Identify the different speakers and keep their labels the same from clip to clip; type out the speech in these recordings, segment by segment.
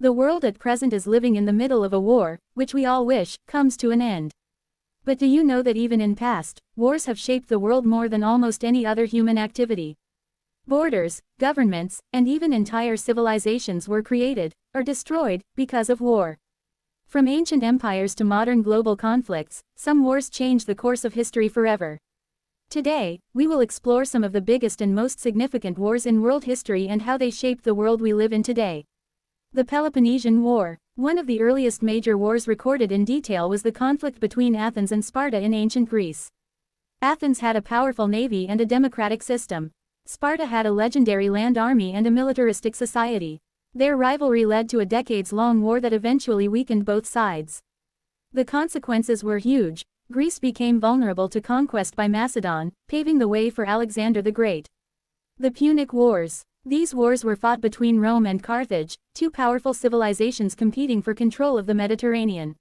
Speaker 1: The world at present is living in the middle of a war, which we all wish comes to an end. But do you know that even in past, wars have shaped the world more than almost any other human activity? Borders, governments, and even entire civilizations were created, or destroyed, because of war. From ancient empires to modern global conflicts, some wars changed the course of history forever. Today, we will explore some of the biggest and most significant wars in world history and how they shaped the world we live in today. The Peloponnesian War. One of the earliest major wars recorded in detail was the conflict between Athens and Sparta in ancient Greece. Athens had a powerful navy and a democratic system. Sparta had a legendary land army and a militaristic society. Their rivalry led to a decades-long war that eventually weakened both sides. The consequences were huge. Greece became vulnerable to conquest by Macedon, paving the way for Alexander the Great. The Punic Wars. These wars were fought between Rome and Carthage, two powerful civilizations competing for control of the Mediterranean.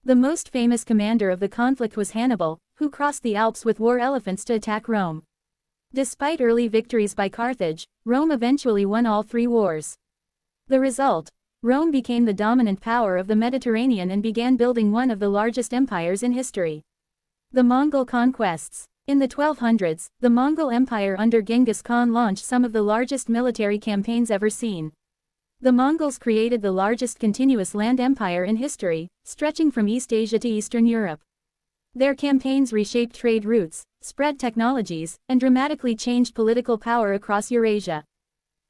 Speaker 1: The most famous commander of the conflict was Hannibal, who crossed the Alps with war elephants to attack Rome. Despite early victories by Carthage, Rome eventually won all three wars. The result: Rome became the dominant power of the Mediterranean and began building one of the largest empires in history. The Mongol Conquests. In the 1200s, the Mongol Empire under Genghis Khan launched some of the largest military campaigns ever seen. The Mongols created the largest continuous land empire in history, stretching from East Asia to Eastern Europe. Their campaigns reshaped trade routes, spread technologies, and dramatically changed political power across Eurasia.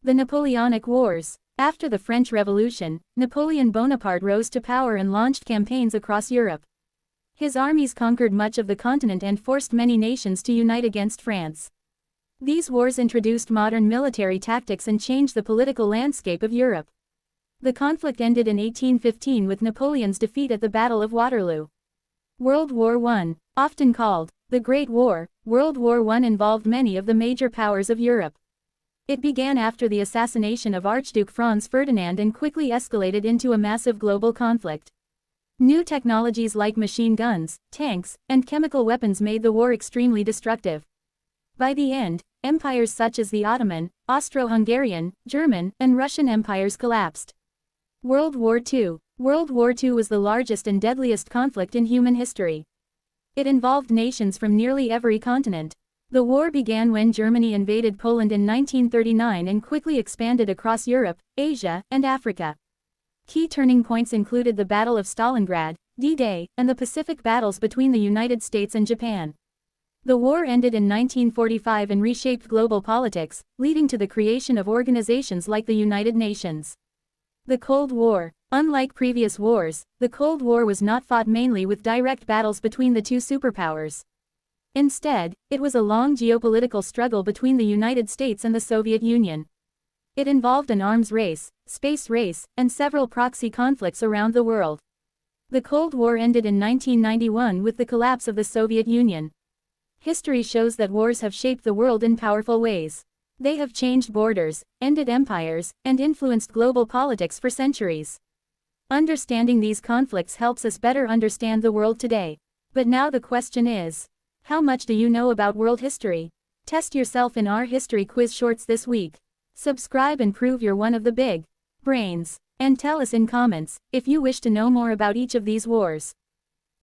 Speaker 1: The Napoleonic Wars. After the French Revolution, Napoleon Bonaparte rose to power and launched campaigns across Europe. His armies conquered much of the continent and forced many nations to unite against France. These wars introduced modern military tactics and changed the political landscape of Europe. The conflict ended in 1815 with Napoleon's defeat at the Battle of Waterloo. World War I. Often called the Great War, World War I involved many of the major powers of Europe. It began after the assassination of Archduke Franz Ferdinand and quickly escalated into a massive global conflict. New technologies like machine guns, tanks, and chemical weapons made the war extremely destructive. By the end, empires such as the Ottoman, Austro-Hungarian, German, and Russian empires collapsed. World War II. World War II was the largest and deadliest conflict in human history. It involved nations from nearly every continent. The war began when Germany invaded Poland in 1939 and quickly expanded across Europe, Asia, and Africa. Key turning points included the Battle of Stalingrad, D-Day, and the Pacific battles between the United States and Japan. The war ended in 1945 and reshaped global politics, leading to the creation of organizations like the United Nations. The Cold War. Unlike previous wars, the Cold War was not fought mainly with direct battles between the two superpowers. Instead, it was a long geopolitical struggle between the United States and the Soviet Union. It involved an arms race, space race, and several proxy conflicts around the world. The Cold War ended in 1991 with the collapse of the Soviet Union. History shows that wars have shaped the world in powerful ways. They have changed borders, ended empires, and influenced global politics for centuries. Understanding these conflicts helps us better understand the world today. But now the question is, how much do you know about world history? Test yourself in our history quiz shorts this week. Subscribe and prove you're one of the big brains. And tell us in comments if you wish to know more about each of these wars.